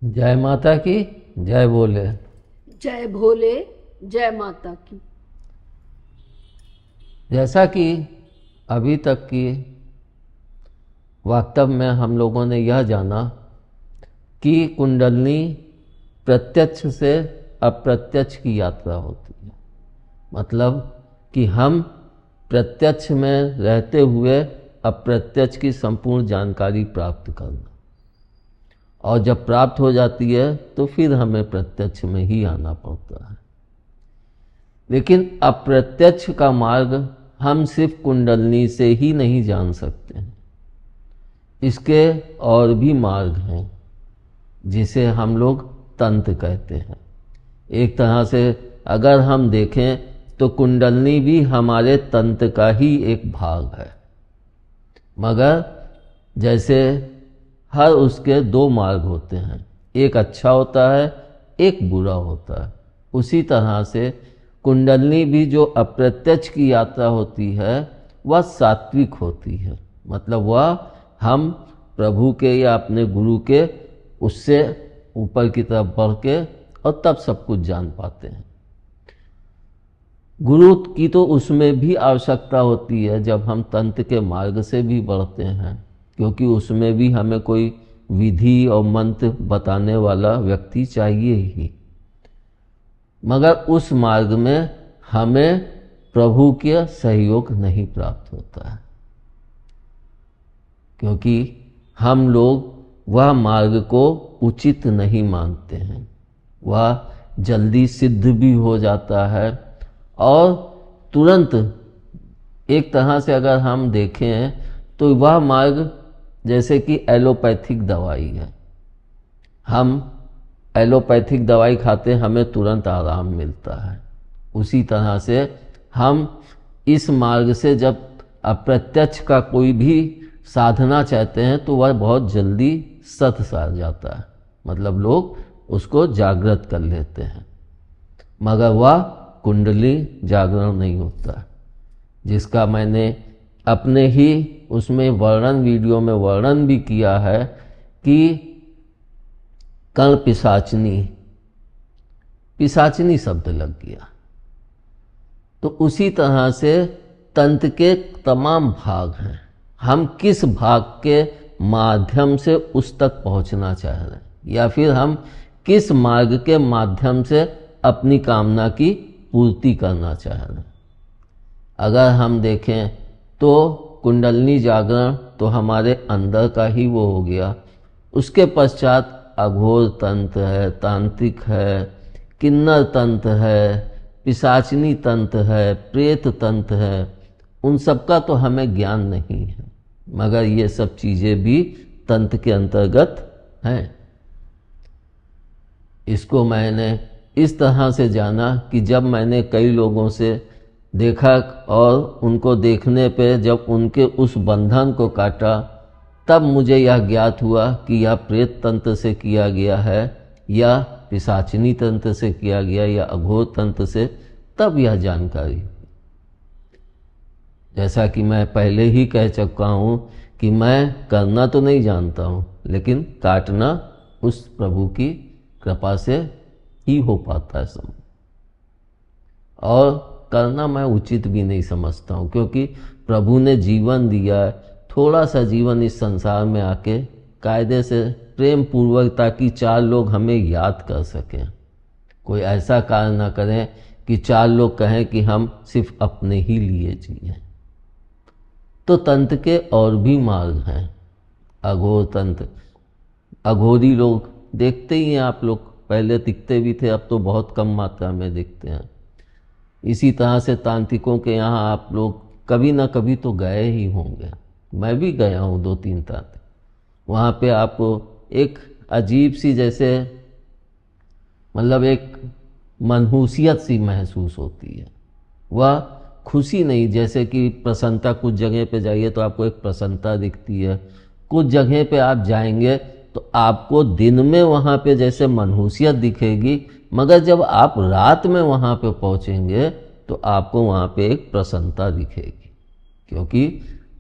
जय माता की जय बोले। जय भोले। जय माता की। जैसा कि अभी तक की वास्तव में हम लोगों ने यह जाना कि कुंडलनी प्रत्यक्ष से अप्रत्यक्ष की यात्रा होती है। मतलब कि हम प्रत्यक्ष में रहते हुए अप्रत्यक्ष की संपूर्ण जानकारी प्राप्त करना, और जब प्राप्त हो जाती है तो फिर हमें प्रत्यक्ष में ही आना पड़ता है। लेकिन अप्रत्यक्ष का मार्ग हम सिर्फ कुंडलनी से ही नहीं जान सकते हैं। इसके और भी मार्ग हैं जिसे हम लोग तंत्र कहते हैं। एक तरह से अगर हम देखें तो कुंडलनी भी हमारे तंत्र का ही एक भाग है, मगर जैसे हर उसके दो मार्ग होते हैं, एक अच्छा होता है एक बुरा होता है, उसी तरह से कुंडलनी भी जो अप्रत्यक्ष की यात्रा होती है वह सात्विक होती है। मतलब वह हम प्रभु के या अपने गुरु के उससे ऊपर की तरफ बढ़ के और तब सब कुछ जान पाते हैं। गुरु की तो उसमें भी आवश्यकता होती है जब हम तंत्र के मार्ग से भी बढ़ते हैं, क्योंकि उसमें भी हमें कोई विधि और मंत्र बताने वाला व्यक्ति चाहिए ही। मगर उस मार्ग में हमें प्रभु के सहयोग नहीं प्राप्त होता है, क्योंकि हम लोग वह मार्ग को उचित नहीं मानते हैं। वह जल्दी सिद्ध भी हो जाता है और तुरंत, एक तरह से अगर हम देखें तो वह मार्ग जैसे कि एलोपैथिक दवाई है। हम एलोपैथिक दवाई खाते हमें तुरंत आराम मिलता है। उसी तरह से हम इस मार्ग से जब अप्रत्यक्ष का कोई भी साधना चाहते हैं तो वह बहुत जल्दी सत सा जाता है। मतलब लोग उसको जागृत कर लेते हैं, मगर वह कुंडली जागरण नहीं होता, जिसका मैंने अपने ही उसमें वर्णन वीडियो में वर्णन भी किया है कि कर्ण पिशाचनी, पिशाचनी शब्द लग गया। तो उसी तरह से तंत्र के तमाम भाग हैं, हम किस भाग के माध्यम से उस तक पहुंचना चाह रहे हैं, या फिर हम किस मार्ग के माध्यम से अपनी कामना की पूर्ति करना चाह रहे हैं। अगर हम देखें तो कुंडलनी जागरण तो हमारे अंदर का ही वो हो गया। उसके पश्चात अघोर तंत्र है, तांत्रिक है, किन्नर तंत्र है, पिशाचनी तंत्र है, प्रेत तंत्र है। उन सब का तो हमें ज्ञान नहीं है, मगर ये सब चीज़ें भी तंत्र के अंतर्गत हैं। इसको मैंने इस तरह से जाना कि जब मैंने कई लोगों से देखा और उनको देखने पे जब उनके उस बंधन को काटा, तब मुझे यह ज्ञात हुआ कि यह प्रेत तंत्र से किया गया है या पिशाचिनी तंत्र से किया गया या अघोर तंत्र से। तब यह जानकारी, जैसा कि मैं पहले ही कह चुका हूँ कि मैं करना तो नहीं जानता हूँ, लेकिन काटना उस प्रभु की कृपा से ही हो पाता है सब। और करना मैं उचित भी नहीं समझता हूँ, क्योंकि प्रभु ने जीवन दिया है, थोड़ा सा जीवन इस संसार में आके कायदे से प्रेम पूर्वक, ताकि चार लोग हमें याद कर सकें। कोई ऐसा कार्य ना करें कि चार लोग कहें कि हम सिर्फ अपने ही लिए जिए। तो तंत्र के और भी मार्ग हैं। अघोर तंत्र, अघोरी लोग देखते ही हैं आप लोग, पहले दिखते भी थे, अब तो बहुत कम मात्रा में दिखते हैं। इसी तरह से तांत्रिकों के यहाँ आप लोग कभी ना कभी तो गए ही होंगे। मैं भी गया हूँ 2-3 तांत्रिक। वहाँ पे आपको एक अजीब सी, जैसे मतलब एक मनहूसियत सी महसूस होती है। वह खुशी नहीं, जैसे कि प्रसन्नता, कुछ जगह पे जाइए तो आपको एक प्रसन्नता दिखती है, कुछ जगह पे आप जाएंगे तो आपको दिन में वहाँ पे जैसे मनहूसियत दिखेगी, मगर जब आप रात में वहाँ पे पहुँचेंगे तो आपको वहाँ पे एक प्रसन्नता दिखेगी, क्योंकि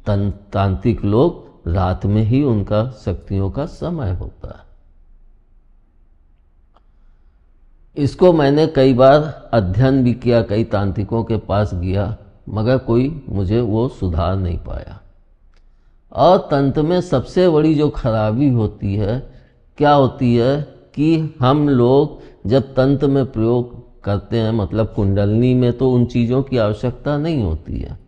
तांत्रिक लोग रात में ही उनका शक्तियों का समय होता है। इसको मैंने कई बार अध्ययन भी किया, कई तांत्रिकों के पास गया, मगर कोई मुझे वो सुधार नहीं पाया। और तंत्र में सबसे बड़ी जो खराबी होती है, क्या होती है कि हम लोग जब तंत्र में प्रयोग करते हैं, मतलब कुंडलनी में तो उन चीज़ों की आवश्यकता नहीं होती है,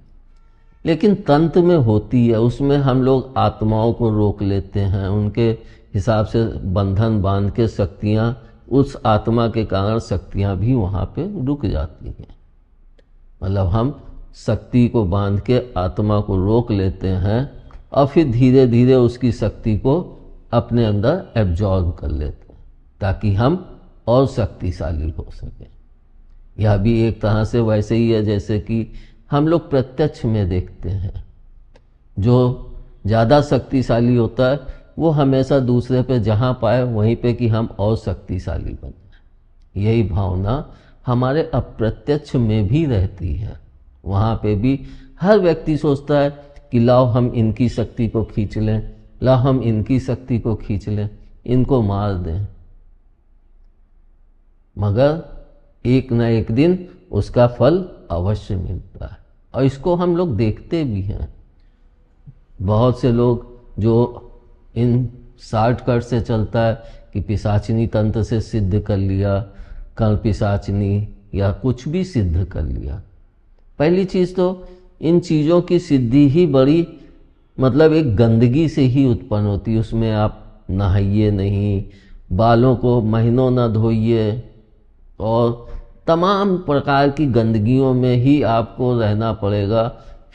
लेकिन तंत्र में होती है। उसमें हम लोग आत्माओं को रोक लेते हैं, उनके हिसाब से बंधन बांध के शक्तियाँ, उस आत्मा के कारण शक्तियाँ भी वहाँ पे रुक जाती हैं। मतलब हम शक्ति को बांध के आत्मा को रोक लेते हैं और फिर धीरे धीरे उसकी शक्ति को अपने अंदर एब्जॉर्ब कर लेते हैं ताकि हम और शक्तिशाली हो सकें। यह भी एक तरह से वैसे ही है जैसे कि हम लोग प्रत्यक्ष में देखते हैं, जो ज़्यादा शक्तिशाली होता है वो हमेशा दूसरे पे जहाँ पाए वहीं पे कि हम और शक्तिशाली बन जाए। यही भावना हमारे अप्रत्यक्ष में भी रहती है। वहाँ पे भी हर व्यक्ति सोचता है कि लाओ हम इनकी शक्ति को खींच लें, लाओ हम इनकी शक्ति को खींच लें, इनको मार दें, मगर एक न एक दिन उसका फल अवश्य मिलता है। और इसको हम लोग देखते भी हैं। बहुत से लोग जो इन शॉर्टकट से चलता है कि पिशाचिनी तंत्र से सिद्ध कर लिया, कल पिशाचिनी या कुछ भी सिद्ध कर लिया। पहली चीज़ तो इन चीज़ों की सिद्धि ही बड़ी मतलब एक गंदगी से ही उत्पन्न होती है। उसमें आप नहाइए नहीं, बालों को महीनों ना धोइए और तमाम प्रकार की गंदगियों में ही आपको रहना पड़ेगा।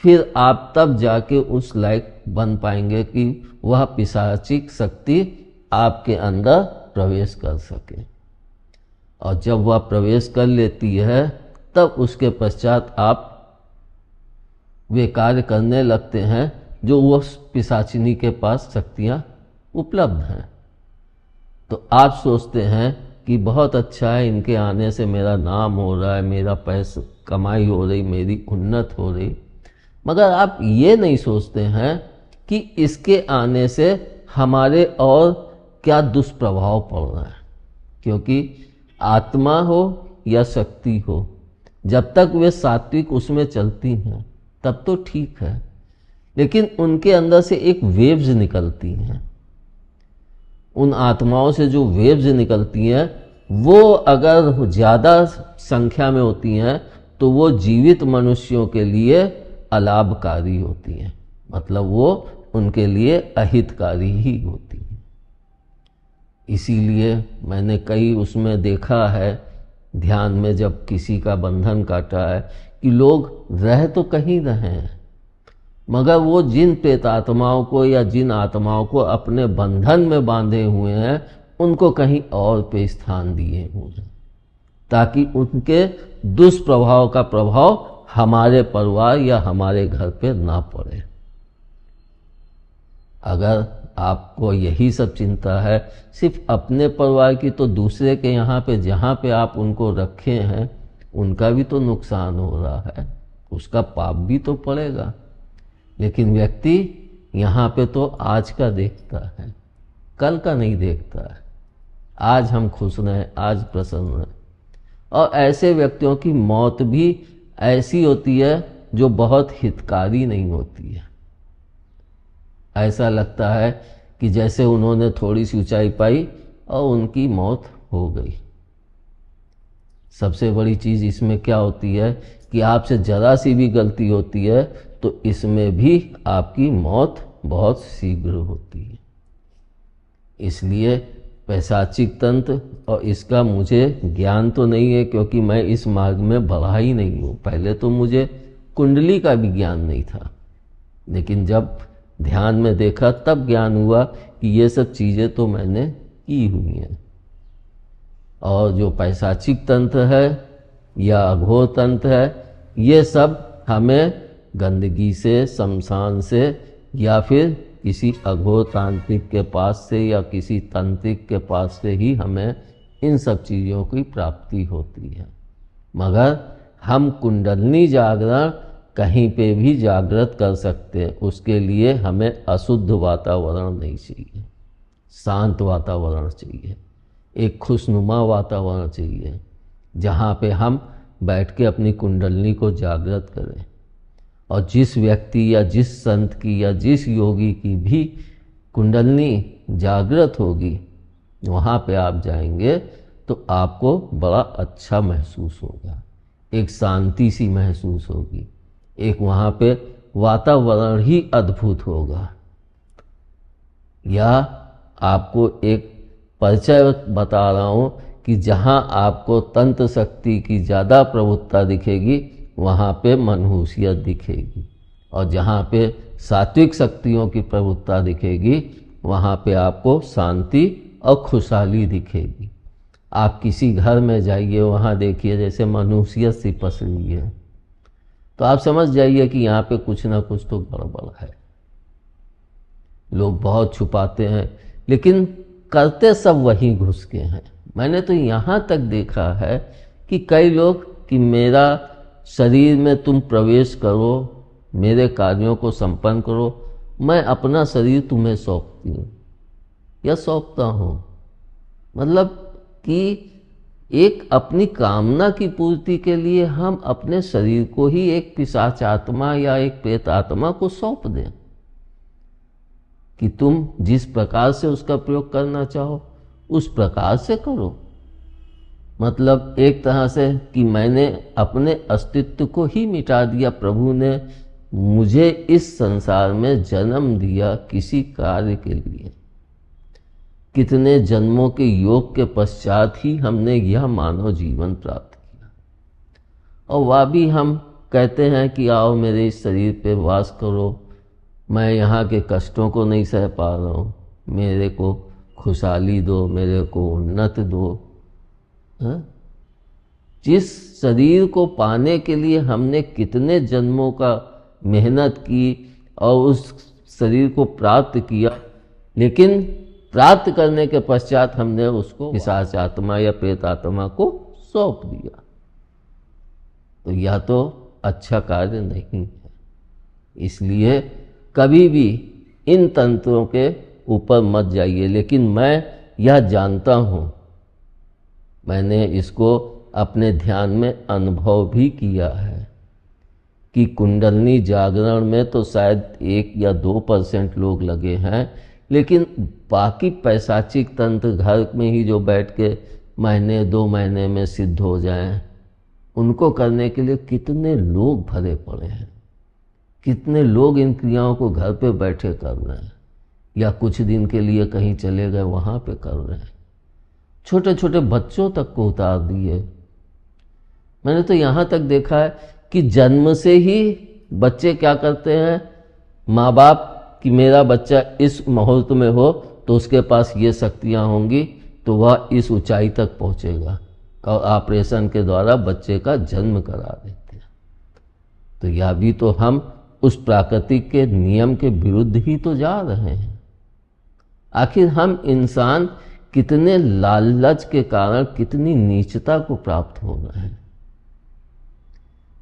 फिर आप तब जाके उस लायक बन पाएंगे कि वह पिशाचिक शक्ति आपके अंदर प्रवेश कर सके। और जब वह प्रवेश कर लेती है तब उसके पश्चात आप वे कार्य करने लगते हैं जो उस पिशाचिनी के पास शक्तियाँ उपलब्ध हैं। तो आप सोचते हैं कि बहुत अच्छा है, इनके आने से मेरा नाम हो रहा है, मेरा पैसा कमाई हो रही, मेरी उन्नत हो रही, मगर आप ये नहीं सोचते हैं कि इसके आने से हमारे और क्या दुष्प्रभाव पड़ रहा है। क्योंकि आत्मा हो या शक्ति हो, जब तक वे सात्विक उसमें चलती हैं तब तो ठीक है, लेकिन उनके अंदर से एक वेव्स निकलती हैं। उन आत्माओं से जो वेव्स निकलती हैं वो अगर ज़्यादा संख्या में होती हैं तो वो जीवित मनुष्यों के लिए अलाभकारी होती हैं, मतलब वो उनके लिए अहितकारी ही होती हैं। इसीलिए मैंने कई उसमें देखा है ध्यान में, जब किसी का बंधन काटा है कि लोग रह तो कहीं रहे हैं, मगर वो जिन प्रेतात्माओं को या जिन आत्माओं को अपने बंधन में बांधे हुए हैं उनको कहीं और पे स्थान दिए हुए हैं ताकि उनके दुष्प्रभाव का प्रभाव हमारे परिवार या हमारे घर पे ना पड़े। अगर आपको यही सब चिंता है सिर्फ अपने परिवार की, तो दूसरे के यहाँ पे जहाँ पे आप उनको रखे हैं उनका भी तो नुकसान हो रहा है, उसका पाप भी तो पड़ेगा। लेकिन व्यक्ति यहाँ पे तो आज का देखता है, कल का नहीं देखता है। आज हम खुश रहें, आज प्रसन्न रहें। और ऐसे व्यक्तियों की मौत भी ऐसी होती है जो बहुत हितकारी नहीं होती है। ऐसा लगता है कि जैसे उन्होंने थोड़ी सी ऊंचाई पाई और उनकी मौत हो गई। सबसे बड़ी चीज़ इसमें क्या होती है कि आपसे ज़रा सी भी गलती होती है तो इसमें भी आपकी मौत बहुत शीघ्र होती है। इसलिए पैशाचिक तंत्र और इसका मुझे ज्ञान तो नहीं है, क्योंकि मैं इस मार्ग में बढ़ा ही नहीं हूँ। पहले तो मुझे कुंडली का भी ज्ञान नहीं था, लेकिन जब ध्यान में देखा तब ज्ञान हुआ कि ये सब चीज़ें तो मैंने की हुई हैं। और जो पैशाचिक तंत्र है या अघोर तंत्र है, ये सब हमें गंदगी से, शमशान से या फिर किसी अघोर तांत्रिक के पास से या किसी तांत्रिक के पास से ही हमें इन सब चीज़ों की प्राप्ति होती है। मगर हम कुंडलनी जागरण कहीं पे भी जागृत कर सकते हैं। उसके लिए हमें अशुद्ध वातावरण नहीं चाहिए, शांत वातावरण चाहिए। एक खुशनुमा वातावरण चाहिए जहाँ पे हम बैठ के अपनी कुंडलनी को जागृत करें। और जिस व्यक्ति या जिस संत की या जिस योगी की भी कुंडलनी जागृत होगी, वहाँ पे आप जाएंगे तो आपको बड़ा अच्छा महसूस होगा, एक शांति सी महसूस होगी, एक वहाँ पे वातावरण ही अद्भुत होगा। या आपको एक परिचय बता रहा हूँ कि जहाँ आपको तंत्र शक्ति की ज़्यादा प्रभुत्ता दिखेगी वहाँ पे मनहूसियत दिखेगी, और जहाँ पे सात्विक शक्तियों की प्रभुत्ता दिखेगी वहाँ पे आपको शांति और खुशहाली दिखेगी। आप किसी घर में जाइए, वहाँ देखिए जैसे मनहूसियत सी पसरी है, तो आप समझ जाइए कि यहाँ पे कुछ ना कुछ तो गड़बड़ है। लोग बहुत छुपाते हैं लेकिन करते सब वहीं घुस के हैं। मैंने तो यहाँ तक देखा है कि कई लोग कि मेरा शरीर में तुम प्रवेश करो, मेरे कार्यों को संपन्न करो, मैं अपना शरीर तुम्हें सौंपती हूँ या सौंपता हूँ। मतलब कि एक अपनी कामना की पूर्ति के लिए हम अपने शरीर को ही एक पिशाच आत्मा या एक प्रेत आत्मा को सौंप दें कि तुम जिस प्रकार से उसका प्रयोग करना चाहो उस प्रकार से करो। मतलब एक तरह से कि मैंने अपने अस्तित्व को ही मिटा दिया। प्रभु ने मुझे इस संसार में जन्म दिया किसी कार्य के लिए। कितने जन्मों के योग के पश्चात ही हमने यह मानव जीवन प्राप्त किया, और वह भी हम कहते हैं कि आओ मेरे इस शरीर पे वास करो, मैं यहाँ के कष्टों को नहीं सह पा रहा हूँ, मेरे को खुशहाली दो, मेरे को उन्नत दो। जिस शरीर को पाने के लिए हमने कितने जन्मों का मेहनत की और उस शरीर को प्राप्त किया, लेकिन प्राप्त करने के पश्चात हमने उसको पिशाच आत्मा या प्रेत आत्मा को सौंप दिया, तो यह तो अच्छा कार्य नहीं है। इसलिए कभी भी इन तंत्रों के ऊपर मत जाइए। लेकिन मैं यह जानता हूँ, मैंने इसको अपने ध्यान में अनुभव भी किया है कि कुंडलनी जागरण में तो शायद 1 या 2% लोग लगे हैं, लेकिन बाकी पैशाचिक तंत्र घर में ही जो बैठ के महीने 2 महीने में सिद्ध हो जाएं, उनको करने के लिए कितने लोग भरे पड़े हैं। कितने लोग इन क्रियाओं को घर पे बैठे कर रहे हैं या कुछ दिन के लिए कहीं चले गए वहाँ पे कर रहे हैं। छोटे छोटे बच्चों तक को उतार दिए। मैंने तो यहाँ तक देखा है कि जन्म से ही बच्चे क्या करते हैं, माँ बाप कि मेरा बच्चा इस मुहूर्त में हो तो उसके पास ये शक्तियाँ होंगी तो वह इस ऊंचाई तक पहुँचेगा, और ऑपरेशन के द्वारा बच्चे का जन्म करा देते हैं। तो यह भी तो हम उस प्राकृतिक के नियम के विरुद्ध ही तो जा रहे हैं। आखिर हम इंसान कितने लालच के कारण कितनी नीचता को प्राप्त हो रहे हैं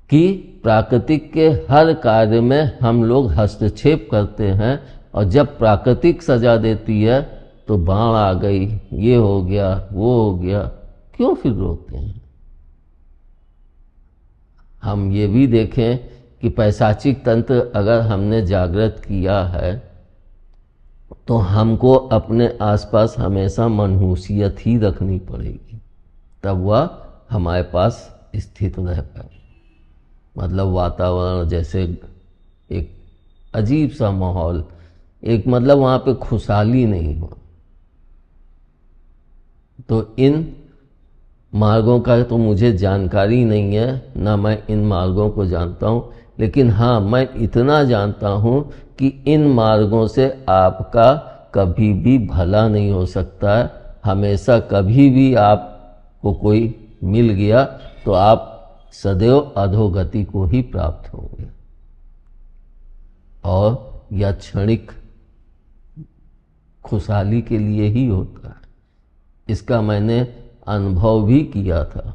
कि प्राकृतिक के हर कार्य में हम लोग हस्तक्षेप करते हैं, और जब प्राकृतिक सजा देती है तो बाढ़ आ गई, ये हो गया, वो हो गया, क्यों फिर रोते हैं। हम ये भी देखें कि पैशाचिक तंत्र अगर हमने जागृत किया है तो हमको अपने आसपास हमेशा मनहूसियत ही रखनी पड़ेगी, तब वह हमारे पास स्थित रह पाए। मतलब वातावरण जैसे एक अजीब सा माहौल, एक मतलब वहाँ पे खुशहाली नहीं हो। तो इन मार्गों का तो मुझे जानकारी नहीं है, ना मैं इन मार्गों को जानता हूँ, लेकिन हाँ मैं इतना जानता हूँ कि इन मार्गों से आपका कभी भी भला नहीं हो सकता है। हमेशा कभी भी आपको कोई मिल गया तो आप सदैव अधोगति को ही प्राप्त होंगे, और यह क्षणिक खुशहाली के लिए ही होता है। इसका मैंने अनुभव भी किया था।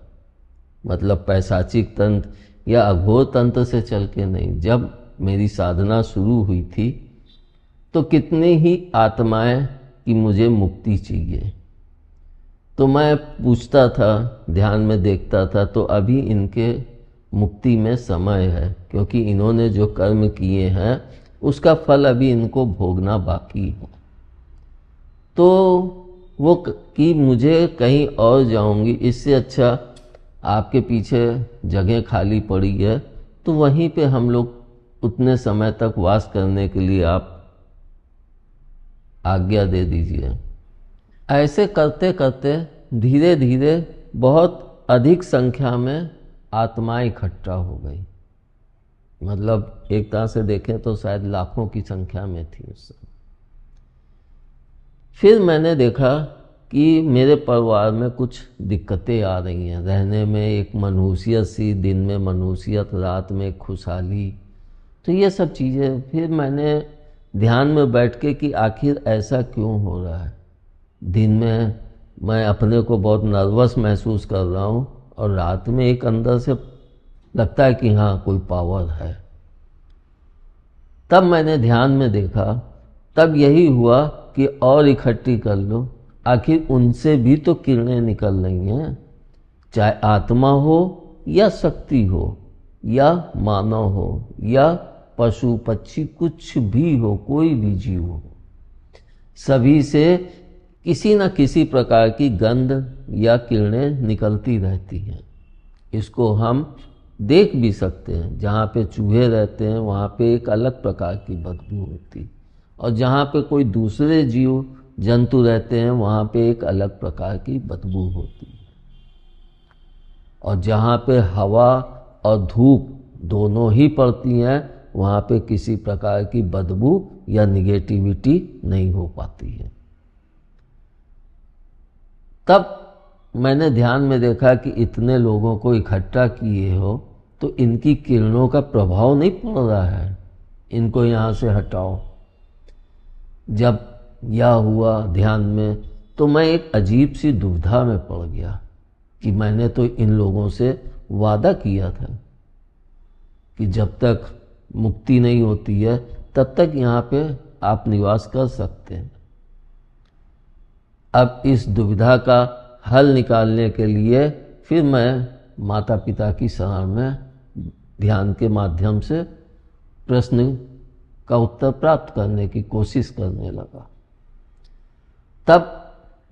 मतलब पैशाचिक तंत्र या अघोर तंत्र से चल के नहीं। जब मेरी साधना शुरू हुई थी तो कितनी ही आत्माएं कि मुझे मुक्ति चाहिए, तो मैं पूछता था, ध्यान में देखता था, तो अभी इनके मुक्ति में समय है, क्योंकि इन्होंने जो कर्म किए हैं उसका फल अभी इनको भोगना बाकी है। तो वो कि मुझे कहीं और जाऊंगी, इससे अच्छा आपके पीछे जगह खाली पड़ी है, तो वहीं पे हम लोग उतने समय तक वास करने के लिए आप आज्ञा दे दीजिए। ऐसे करते करते धीरे धीरे बहुत अधिक संख्या में आत्माएं इकट्ठा हो गई। मतलब एक तरह से देखें तो शायद लाखों की संख्या में थी उस समय। फिर मैंने देखा कि मेरे परिवार में कुछ दिक्कतें आ रही हैं, रहने में एक मनहूसियत सी, दिन में मनहूसियत, रात में खुशहाली, तो ये सब चीज़ें। फिर मैंने ध्यान में बैठ के कि आखिर ऐसा क्यों हो रहा है। दिन में मैं अपने को बहुत नर्वस महसूस कर रहा हूँ और रात में एक अंदर से लगता है कि हाँ कोई पावर है। तब मैंने ध्यान में देखा, तब यही हुआ कि और इकट्ठी कर लो, आखिर उनसे भी तो किरणें निकल रही हैं, चाहे आत्मा हो या शक्ति हो या मानव हो या पशु पक्षी, कुछ भी हो, कोई भी जीव हो, सभी से किसी न किसी प्रकार की गंध या किरणें निकलती रहती हैं। इसको हम देख भी सकते हैं। जहाँ पे चूहे रहते हैं वहाँ पे एक अलग प्रकार की बदबू होती, और जहाँ पे कोई दूसरे जीव जंतु रहते हैं वहाँ पे एक अलग प्रकार की बदबू होती है। और जहाँ पे हवा और धूप दोनों ही पड़ती हैं वहाँ पे किसी प्रकार की बदबू या निगेटिविटी नहीं हो पाती है। तब मैंने ध्यान में देखा कि इतने लोगों को इकट्ठा किए हो तो इनकी किरणों का प्रभाव नहीं पड़ रहा है, इनको यहाँ से हटाओ। जब यह हुआ ध्यान में तो मैं एक अजीब सी दुविधा में पड़ गया कि मैंने तो इन लोगों से वादा किया था कि जब तक मुक्ति नहीं होती है तब तक यहाँ पे आप निवास कर सकते हैं। अब इस दुविधा का हल निकालने के लिए फिर मैं माता पिता की शरण में ध्यान के माध्यम से प्रश्न का उत्तर प्राप्त करने की कोशिश करने लगा। तब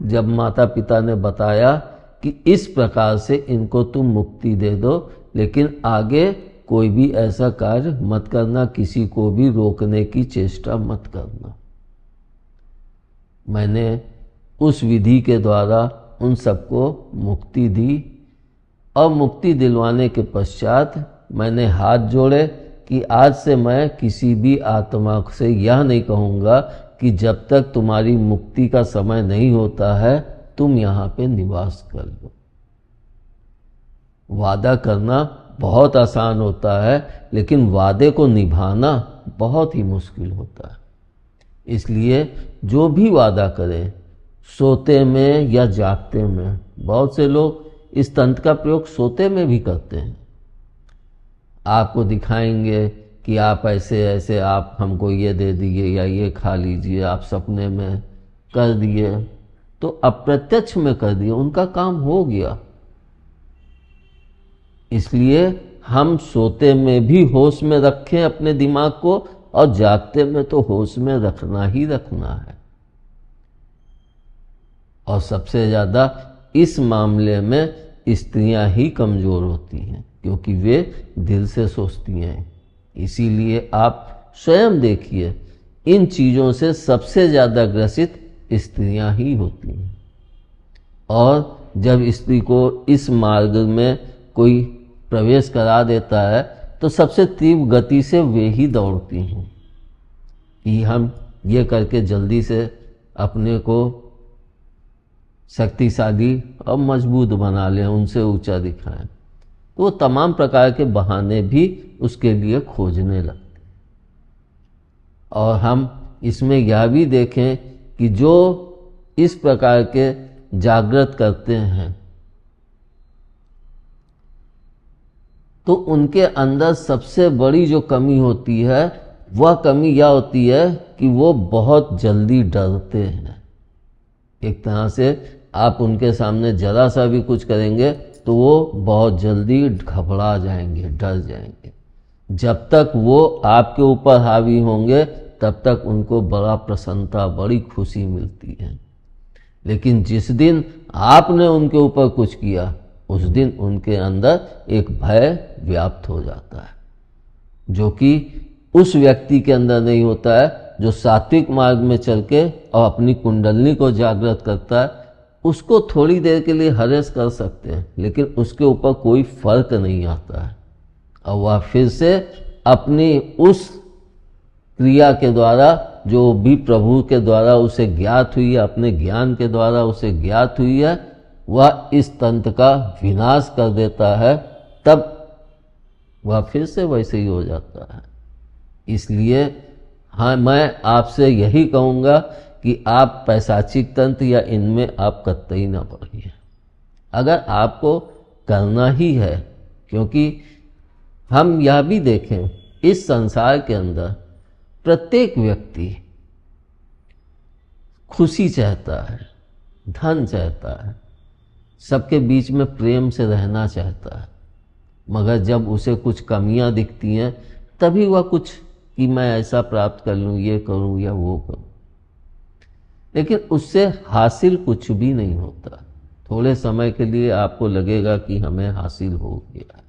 जब माता पिता ने बताया कि इस प्रकार से इनको तुम मुक्ति दे दो, लेकिन आगे कोई भी ऐसा कार्य मत करना, किसी को भी रोकने की चेष्टा मत करना। मैंने उस विधि के द्वारा उन सबको मुक्ति दी, और मुक्ति दिलवाने के पश्चात मैंने हाथ जोड़े कि आज से मैं किसी भी आत्मा से यह नहीं कहूँगा कि जब तक तुम्हारी मुक्ति का समय नहीं होता है तुम यहाँ पे निवास कर लो। वादा करना बहुत आसान होता है, लेकिन वादे को निभाना बहुत ही मुश्किल होता है। इसलिए जो भी वादा करें, सोते में या जागते में, बहुत से लोग इस तंत्र का प्रयोग सोते में भी करते हैं। आपको दिखाएंगे कि आप ऐसे ऐसे, आप हमको ये दे दिए या ये खा लीजिए, आप सपने में कर दिए, तो अप्रत्यक्ष में कर दिए, उनका काम हो गया। इसलिए हम सोते में भी होश में रखें अपने दिमाग को, और जागते में तो होश में रखना ही रखना है। और सबसे ज़्यादा इस मामले में स्त्रियां ही कमज़ोर होती हैं, क्योंकि वे दिल से सोचती हैं। इसीलिए आप स्वयं देखिए, इन चीज़ों से सबसे ज़्यादा ग्रसित स्त्रियां ही होती हैं। और जब स्त्री को इस मार्ग में कोई प्रवेश करा देता है तो सबसे तीव्र गति से वे ही दौड़ती हैं कि हम ये करके जल्दी से अपने को शक्तिशाली और मजबूत बना लें, उनसे ऊंचा दिखाएं। तो वो तमाम प्रकार के बहाने भी उसके लिए खोजने लगते। और हम इसमें यह भी देखें कि जो इस प्रकार के जागृत करते हैं तो उनके अंदर सबसे बड़ी जो कमी होती है वह कमी यह होती है कि वो बहुत जल्दी डरते हैं। एक तरह से आप उनके सामने जरा सा भी कुछ करेंगे तो वो बहुत जल्दी घबरा जाएंगे, डर जाएंगे। जब तक वो आपके ऊपर हावी होंगे तब तक उनको बड़ा प्रसन्नता, बड़ी खुशी मिलती है। लेकिन जिस दिन आपने उनके ऊपर कुछ किया उस दिन उनके अंदर एक भय व्याप्त हो जाता है, जो कि उस व्यक्ति के अंदर नहीं होता है जो सात्विक मार्ग में चल के और अपनी कुंडलनी को जागृत करता है। उसको थोड़ी देर के लिए हरेस कर सकते हैं लेकिन उसके ऊपर कोई फर्क नहीं आता है और वह फिर से अपनी उस क्रिया के द्वारा जो भी प्रभु के द्वारा उसे ज्ञात हुई है, अपने ज्ञान के द्वारा उसे ज्ञात हुई है, वह इस तंत्र का विनाश कर देता है। तब वह फिर से वैसे ही हो जाता है। इसलिए हाँ, मैं आपसे यही कहूँगा कि आप पैशाचिक तंत्र या इनमें आप कतई ना पड़िए। अगर आपको करना ही है, क्योंकि हम यह भी देखें इस संसार के अंदर प्रत्येक व्यक्ति खुशी चाहता है, धन चाहता है, सबके बीच में प्रेम से रहना चाहता है, मगर जब उसे कुछ कमियां दिखती हैं तभी वह कुछ कि मैं ऐसा प्राप्त कर लूँ, ये करूँ या वो करूँ, लेकिन उससे हासिल कुछ भी नहीं होता। थोड़े समय के लिए आपको लगेगा कि हमें हासिल हो गया,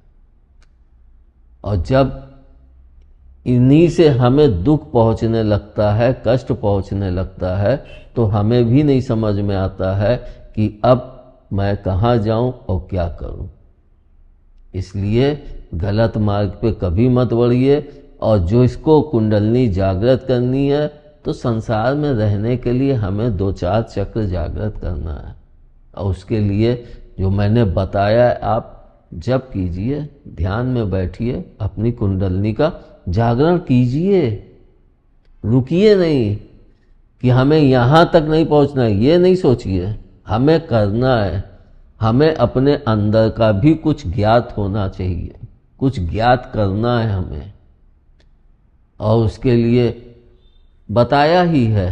और जब इन्हीं से हमें दुख पहुंचने लगता है, कष्ट पहुंचने लगता है, तो हमें भी नहीं समझ में आता है कि अब मैं कहाँ जाऊं और क्या करूं। इसलिए गलत मार्ग पे कभी मत बढ़िए, और जो इसको कुंडलनी जागृत करनी है तो संसार में रहने के लिए हमें 2-4 चक्र जागृत करना है, और उसके लिए जो मैंने बताया आप जप कीजिए, ध्यान में बैठिए, अपनी कुंडलनी का जागरण कीजिए, रुकिए नहीं कि हमें यहाँ तक नहीं पहुँचना है, ये नहीं सोचिए, हमें करना है। हमें अपने अंदर का भी कुछ ज्ञात होना चाहिए, कुछ ज्ञात करना है हमें, और उसके लिए बताया ही है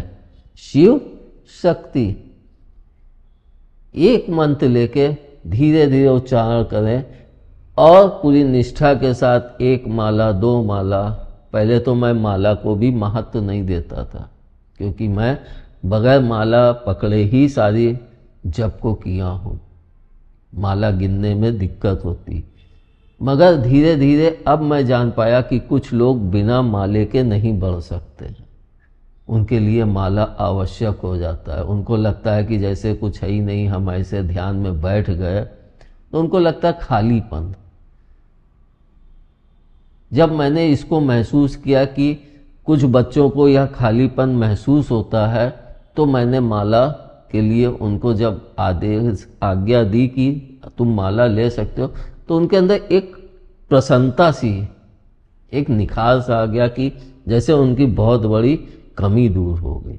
शिव शक्ति। एक मंत्र लेके धीरे धीरे उच्चारण करें और पूरी निष्ठा के साथ 1 माला 2 माला। पहले तो मैं माला को भी महत्व नहीं देता था, क्योंकि मैं बगैर माला पकड़े ही सारी जप को किया हूँ, माला गिनने में दिक्कत होती। मगर धीरे धीरे अब मैं जान पाया कि कुछ लोग बिना माले के नहीं बढ़ सकते हैं, उनके लिए माला आवश्यक हो जाता है। उनको लगता है कि जैसे कुछ है ही नहीं, हम ऐसे ध्यान में बैठ गए तो उनको लगता है खालीपन। जब मैंने इसको महसूस किया कि कुछ बच्चों को यह खालीपन महसूस होता है, तो मैंने माला के लिए उनको जब आज्ञा दी कि तुम माला ले सकते हो, तो उनके अंदर एक प्रसन्नता सी, एक निखार सा आ गया कि जैसे उनकी बहुत बड़ी कमी दूर हो गई।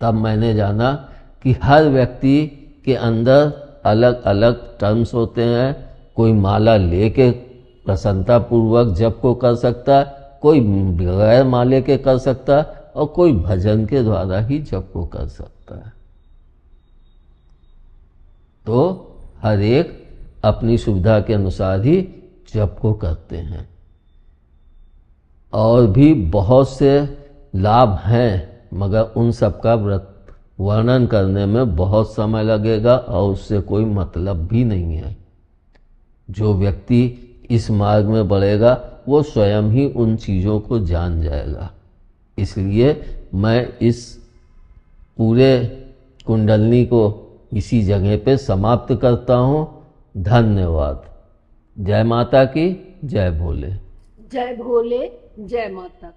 तब मैंने जाना कि हर व्यक्ति के अंदर अलग अलग टर्म्स होते हैं। कोई माला लेके प्रसन्नता पूर्वक जप को कर सकता है, कोई बगैर माले के कर सकता है, और कोई भजन के द्वारा ही जप को कर सकता है। तो हर एक अपनी सुविधा के अनुसार ही जप को करते हैं। और भी बहुत से लाभ हैं, मगर उन सब का वर्णन करने में बहुत समय लगेगा और उससे कोई मतलब भी नहीं है। जो व्यक्ति इस मार्ग में बढ़ेगा वो स्वयं ही उन चीज़ों को जान जाएगा। इसलिए मैं इस पूरे कुंडलनी को इसी जगह पे समाप्त करता हूँ। धन्यवाद। जय माता की, जय भोले। जय भोले, जय माता।